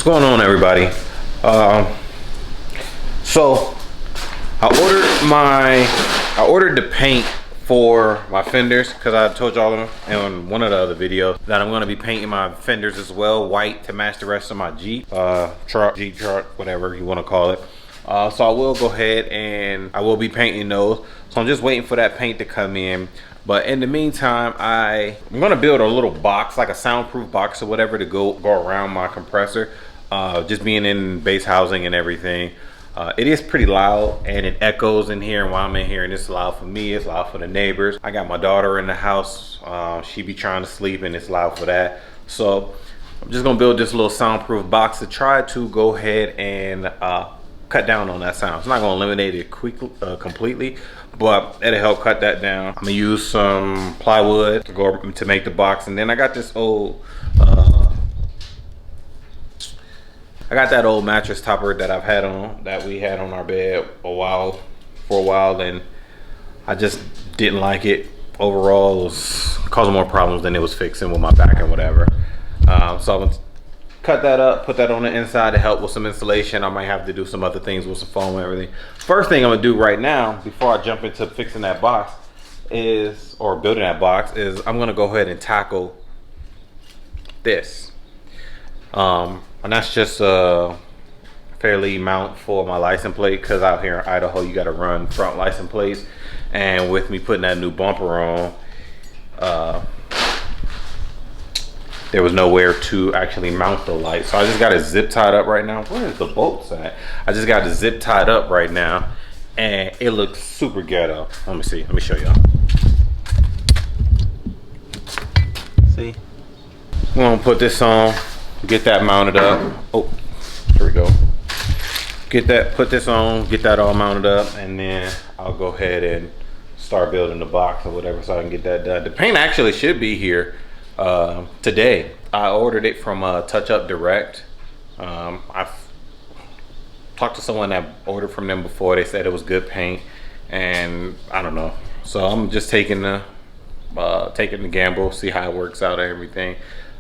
going on, everybody? So I ordered the paint for my fenders because I told y'all in one of the other videos that I'm going to be painting my fenders as well white to match the rest of my Jeep truck, whatever you want to call it. So I will go ahead and I will be painting those. So I'm just waiting for that paint to come in. But in the meantime, I'm gonna build a little box, like a soundproof box or whatever, to go around my compressor. Just being in base housing and everything. It is pretty loud and it echoes in here, and while I'm in here, and it's loud for me, it's loud for the neighbors. I got my daughter in the house. She be trying to sleep and it's loud for that. So I'm just gonna build this little soundproof box to try to go ahead and cut down on that sound. It's not gonna eliminate it completely, but it'll help cut that down. I'm gonna use some plywood to make the box, and then I got this old that old mattress topper that we had on our bed for a while, and I just didn't like it overall. It was causing more problems than it was fixing with my back and whatever. So I'm gonna cut that up, put that on the inside to help with some insulation. I might have to do some other things with some foam and everything. First thing I'm gonna do right now, before I jump into fixing that box or building that box, is I'm gonna go ahead and tackle this. And that's just a fairly mount for my license plate, because out here in Idaho you got to run front license plates, and with me putting that new bumper on, there was nowhere to actually mount the light, so I just got it zip tied up right now. Where is the bolts at? I just got it zip tied up right now, and it looks super ghetto. Let me show y'all. See, I'm gonna put this on, get that mounted up. Oh, here we go. Put this on, get that all mounted up, and then I'll go ahead and start building the box or whatever, so I can get that done. The paint actually should be here today. I ordered it from Touch Up Direct. I've talked to someone that ordered from them before. They said it was good paint, and I don't know. So I'm just taking the gamble, see how it works out and everything.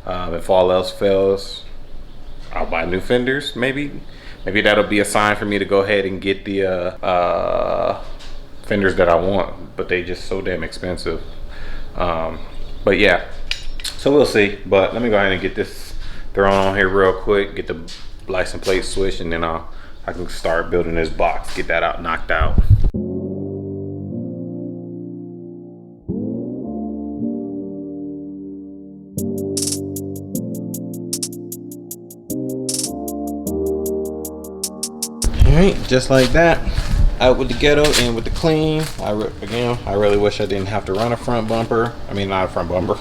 If all else fails, I'll buy new fenders. Maybe that'll be a sign for me to go ahead and get the fenders that I want, but they just so damn expensive. But yeah, so we'll see. But let me go ahead and get this thrown on here real quick, get the license plate switched, and then I can start building this box, get that knocked out. Alright, just like that, out with the ghetto, in with the clean. I really wish I didn't have to run a front bumper. I mean, not a front bumper,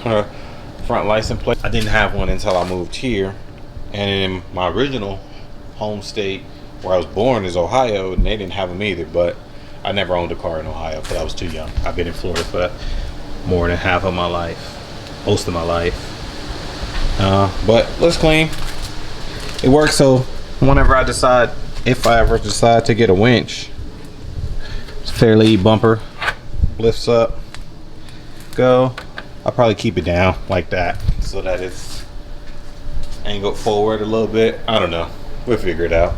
front license plate. I didn't have one until I moved here, and in my original home state where I was born is Ohio, and they didn't have them either. But I never owned a car in Ohio because I was too young. I've been in Florida for more than half of my life, most of my life. But looks clean. It works. So whenever if I ever decide to get a winch, it's fairly bumper, lifts up, go. I'll probably keep it down like that so that it's angled forward a little bit. I don't know, we'll figure it out,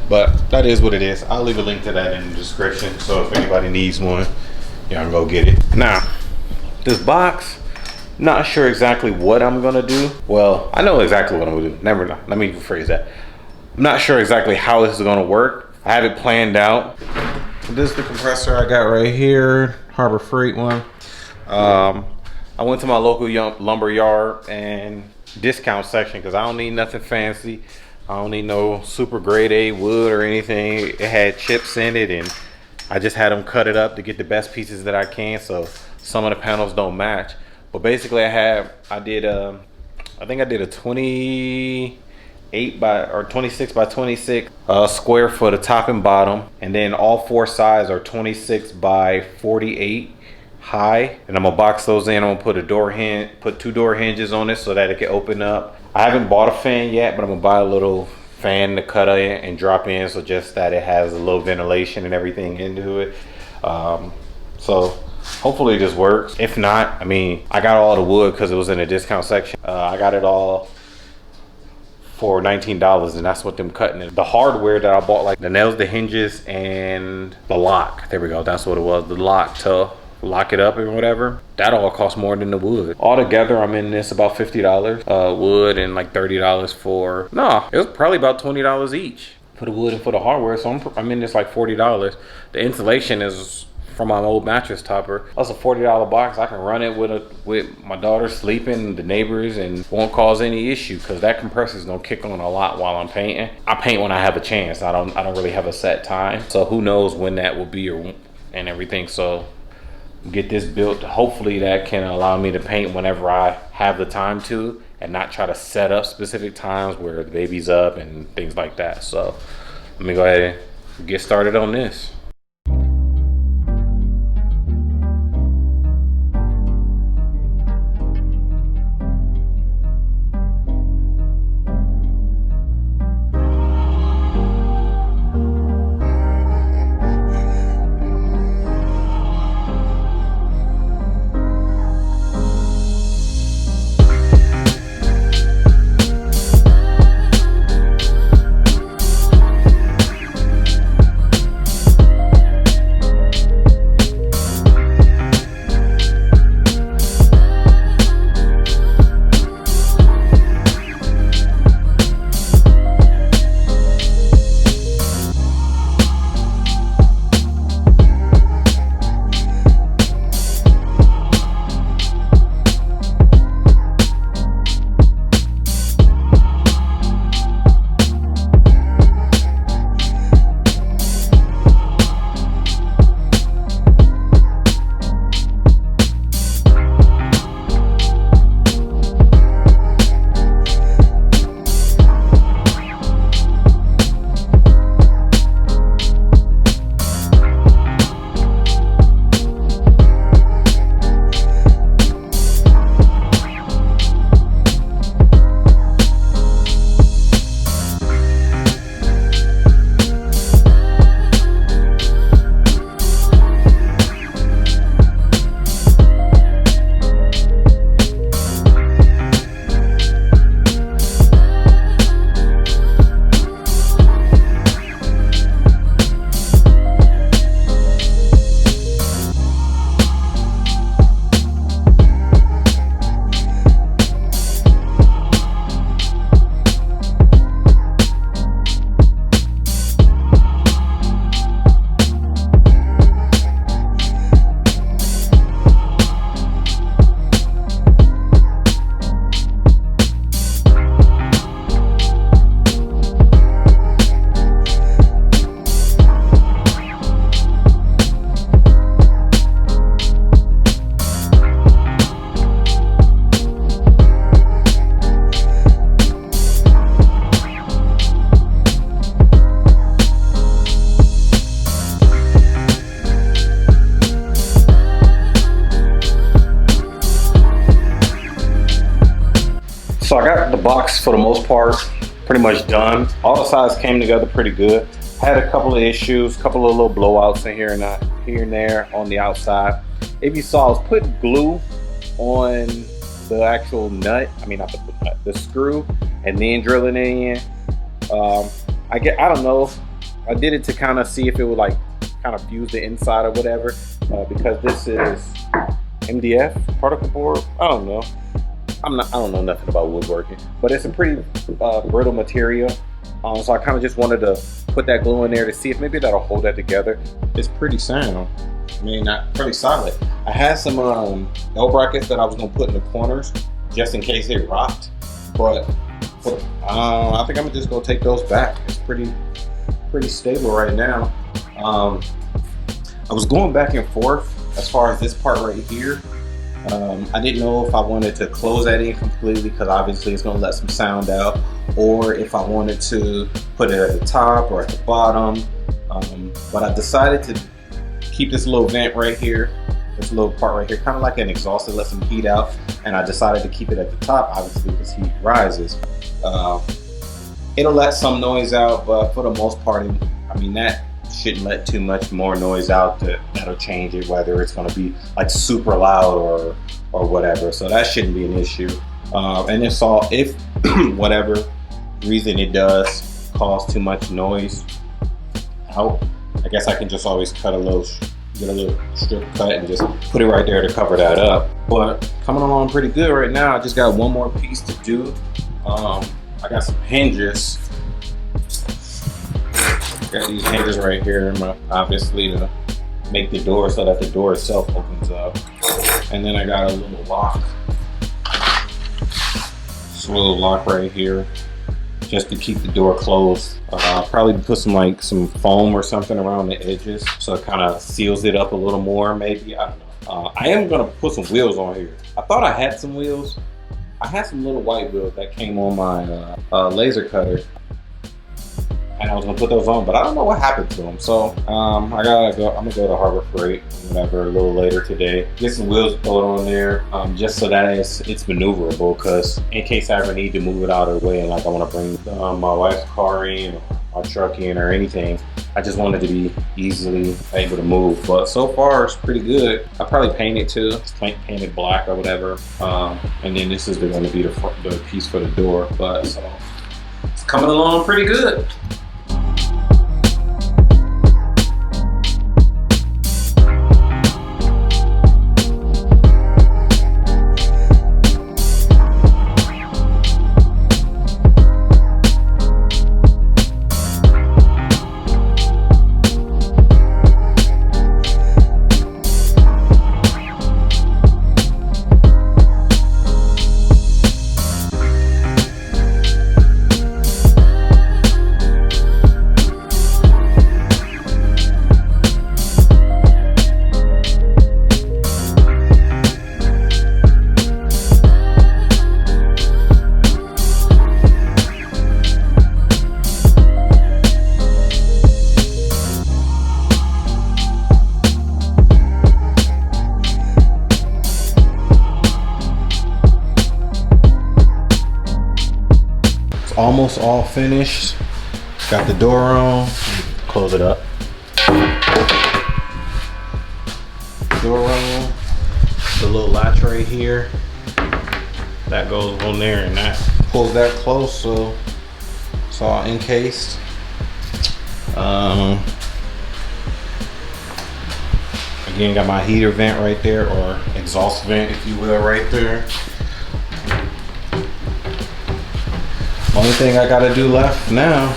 but that is what it is. I'll leave a link to that in the description, so if anybody needs one, y'all can go get it. Now, this box, not sure exactly what I'm gonna do. Well, I know exactly what I'm gonna do. Let me rephrase that. I'm not sure exactly how this is gonna work. I have it planned out. This is the compressor I got right here, Harbor Freight one. I went to my local lumber yard and discount section because I don't need nothing fancy. I don't need no super grade A wood or anything. It had chips in it, and I just had them cut it up to get the best pieces that I can, so some of the panels don't match. But basically I think I did a 26 by 26 square for the top and bottom, and then all four sides are 26 by 48 high, and I'm gonna box those in. I'm gonna put two door hinges on it so that it can open up. I haven't bought a fan yet, but I'm gonna buy a little fan to cut in and drop in, so just that it has a little ventilation and everything into it. So hopefully this works. If not, I mean, I got all the wood because it was in the discount section. I got it all for $19, and that's what them cutting it. The hardware that I bought, like the nails, the hinges, and the lock. There we go, that's what it was. The lock to lock it up or whatever. That all costs more than the wood. Altogether, I'm in this about $50 wood, and like $30 for, no, it was probably about $20 each for the wood and for the hardware. So I'm in this like $40. The insulation is from my old mattress topper. That's a $40 box. I can run it with my daughter sleeping, the neighbors, and won't cause any issue, because that compressor is gonna kick on a lot while I'm painting. I paint when I have a chance. I don't really have a set time, so who knows when that will be and everything. So get this built. Hopefully that can allow me to paint whenever I have the time to, and not try to set up specific times where the baby's up and things like that. So let me go ahead and get started on this. So I got the box for the most part pretty much done. All the sides came together pretty good. Had a couple of issues, a couple of little blowouts in here and there on the outside. If you saw, I was putting glue on the actual nut. I mean, not the nut, the screw, and then drilling it in. I don't know. I did it to kind of see if it would like kind of fuse the inside or whatever, because this is MDF particle board. I don't know. I don't know nothing about woodworking, but it's a pretty brittle material. So I kind of just wanted to put that glue in there to see if maybe that'll hold that together. It's pretty sound. I mean, not pretty solid. I had some L brackets that I was gonna put in the corners just in case they rocked, but I think I'm just gonna take those back. It's pretty stable right now. I was going back and forth as far as this part right here. I didn't know if I wanted to close that in completely, because obviously it's going to let some sound out, or if I wanted to put it at the top or at the bottom. But I decided to keep this little vent right here, this little part right here, kind of like an exhaust that lets some heat out, and I decided to keep it at the top, obviously because heat rises. It'll let some noise out, but for the most part, I mean, that shouldn't let too much more noise out that'll change it, whether it's going to be like super loud or whatever. So that shouldn't be an issue. And if whatever, reason it does cause too much noise out, I guess I can just always cut get a little strip cut and just put it right there to cover that up. But coming along pretty good right now. I just got one more piece to do. I got some hinges. Got these hinges right here, obviously to make the door so that the door itself opens up. And then I got a little lock. Just a little lock right here, just to keep the door closed. Probably put some foam or something around the edges so it kind of seals it up a little more, maybe. I don't know. I am gonna put some wheels on here. I thought I had some wheels. I had some little white wheels that came on my laser cutter, and I was gonna put those on, but I don't know what happened to them. So I'm gonna go to Harbor Freight, whatever, a little later today. Get some wheels put on there, just so that it's maneuverable. Cause in case I ever need to move it out of the way, and like I want to bring my wife's car in, or our truck in, or anything, I just wanted to be easily able to move. But so far it's pretty good. I probably paint it too. It's paint it black or whatever. And then this is going to be the piece for the door. But so it's coming along pretty good. Almost all finished. Got the door on. Close it up. Door on. The little latch right here. That goes on there, and that pulls that close, so it's all encased. Again, got my heater vent right there, or exhaust vent, if you will, right there. Only thing I gotta do left now,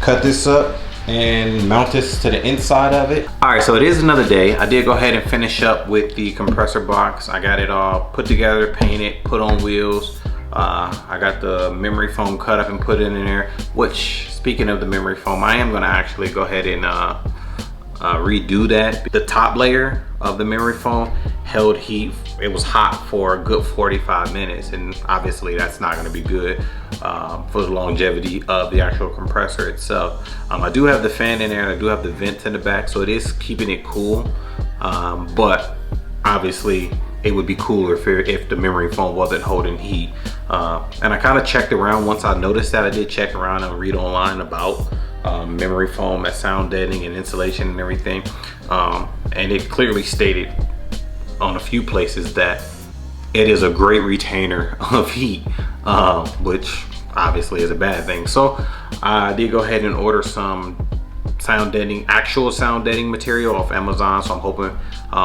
cut this up and mount this to the inside of it. All right, so it is another day. I did go ahead and finish up with the compressor box. I got it all put together, painted, put on wheels. I got the memory foam cut up and put it in there, which, speaking of the memory foam, I am gonna actually go ahead and redo that. The top layer of the memory foam held heat. It was hot for a good 45 minutes, and obviously that's not going to be good for the longevity of the actual compressor itself. I do have the fan in there, and I do have the vent in the back, so it is keeping it cool, but obviously it would be cooler if the memory foam wasn't holding heat. And I kind of checked around. Once I noticed that, I did check around and read online about memory foam as sound deadening and insulation and everything, and it clearly stated on a few places that it is a great retainer of heat, which obviously is a bad thing. So I did go ahead and order some actual sound deadening material off Amazon, so I'm hoping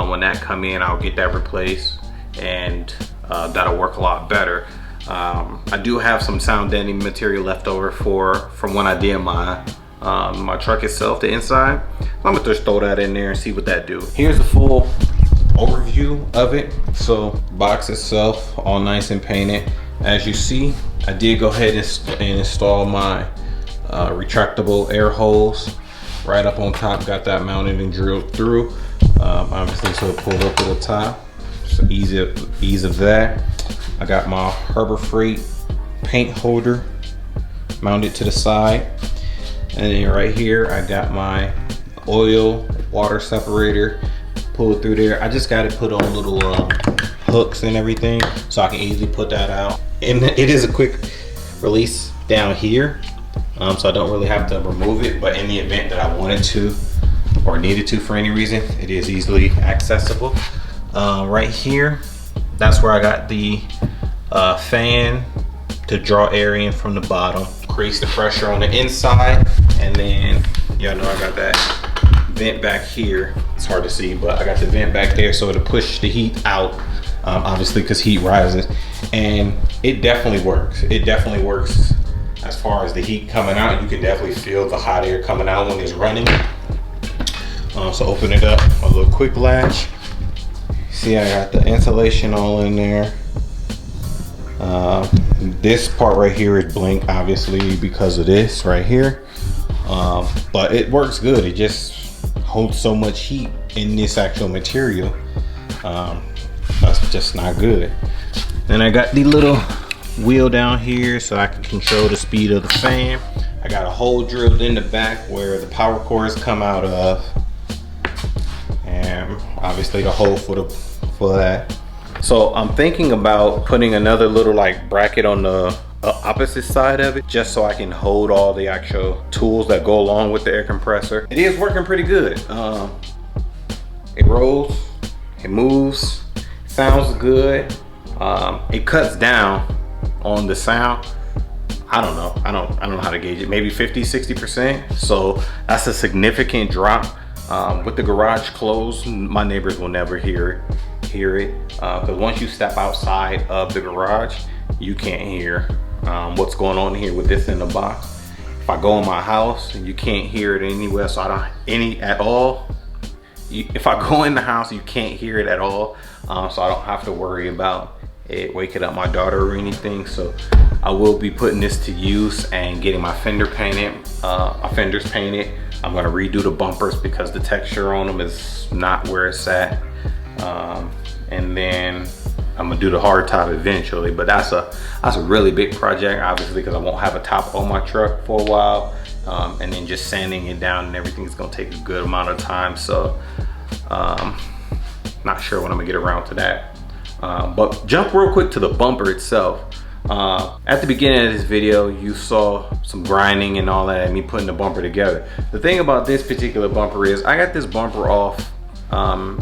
when that come in, I'll get that replaced, and that'll work a lot better. I do have some sound deadening material left over from when I did my my truck itself, the inside. I'm gonna just throw that in there and see what that do. Here's the full overview of it. So box itself all nice and painted. As you see, I did go ahead and install my retractable air hose right up on top. Got that mounted and drilled through, obviously, so it pulled up to the top. So ease of that. I got my Harbor Freight paint holder mounted to the side, and then right here I got my oil water separator pulled through there. I just got to put on little hooks and everything so I can easily put that out, and it is a quick release down here, so I don't really have to remove it, but in the event that I wanted to or needed to for any reason, it is easily accessible. Right here, that's where I got the fan to draw air in from the bottom. increase the pressure on the inside. And then y'all know I got that vent back here. It's hard to see, but I got the vent back there so it'll push the heat out, obviously because heat rises. And it definitely works. It definitely works as far as the heat coming out. You can definitely feel the hot air coming out when it's running. So open it up, a little quick latch. See, I got the insulation all in there. This part right here is blank, obviously, because of this right here. But it works good. It just holds so much heat in this actual material. That's just not good. Then I got the little wheel down here so I can control the speed of the fan. I got a hole drilled in the back where the power cords come out of. And obviously the hole for that. So I'm thinking about putting another little like bracket on the opposite side of it, just so I can hold all the actual tools that go along with the air compressor. It is working pretty good. It rolls, it moves, sounds good. It cuts down on the sound. I don't know. I don't know how to gauge it. Maybe 50–60%. So that's a significant drop. With the garage closed, my neighbors will never hear it, because once you step outside of the garage, you can't hear what's going on here with this in the box. If I go in my house, you can't hear it anywhere, so I don't at all. If I go in the house, you can't hear it at all, so I don't have to worry about it waking up my daughter or anything. So I will be putting this to use and getting my fenders painted. I'm gonna redo the bumpers because the texture on them is not where it's at. And then I'm gonna do the hard top eventually, but that's a really big project, obviously, because I won't have a top on my truck for a while. And then just sanding it down and everything is gonna take a good amount of time. So not sure when I'm gonna get around to that. But jump real quick to the bumper itself. At the beginning of this video, you saw some grinding and all that and me putting the bumper together. The thing about this particular bumper is I got this bumper off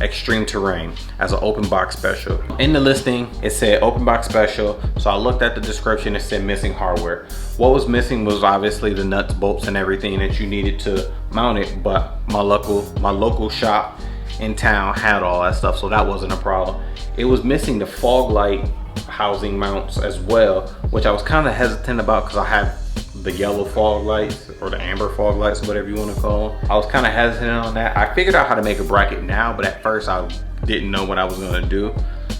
Extreme Terrain as an open box special. In the listing, it said open box special. So I looked at the description, it said missing hardware. What was missing was obviously the nuts, bolts, and everything that you needed to mount it, but my local shop in town had all that stuff, so that wasn't a problem. It was missing the fog light housing mounts as well, which I was kind of hesitant about because I have the yellow fog lights or the amber fog lights, whatever you want to call them. I was kind of hesitant on that. I figured out how to make a bracket now, but at first I didn't know what I was going to do.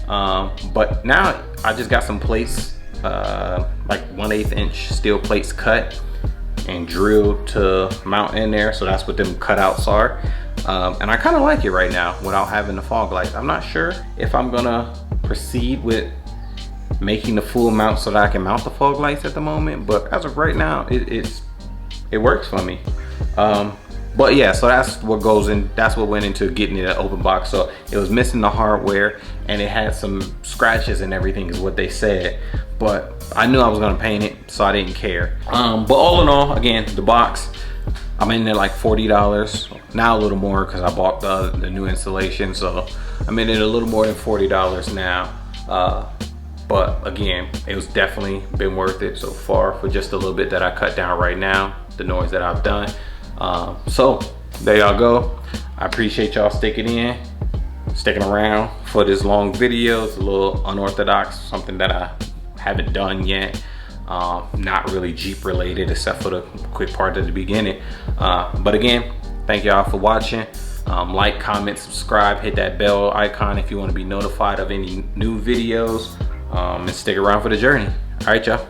But now I just got some plates, like 1/8 inch steel plates cut and drilled to mount in there. So that's what them cutouts are. And I kind of like it right now without having the fog lights. I'm not sure if I'm gonna proceed with making the full mount so that I can mount the fog lights at the moment, but as of right now, it works for me. But yeah, so that's what went into getting it an open box. So it was missing the hardware and it had some scratches and everything is what they said, but I knew I was gonna paint it, so I didn't care. But all in all, again, the box, I'm in there like $40, now a little more because I bought the new installation, so I'm in it a little more than $40 now. But again, it was definitely been worth it so far for just a little bit that I cut down right now, the noise that I've done. So there y'all go. I appreciate y'all sticking around for this long video. It's a little unorthodox, something that I haven't done yet. Not really Jeep related except for the quick part at the beginning. But again, thank y'all for watching. Like, comment, subscribe, hit that bell icon if you want to be notified of any new videos, and stick around for the journey. All right, y'all.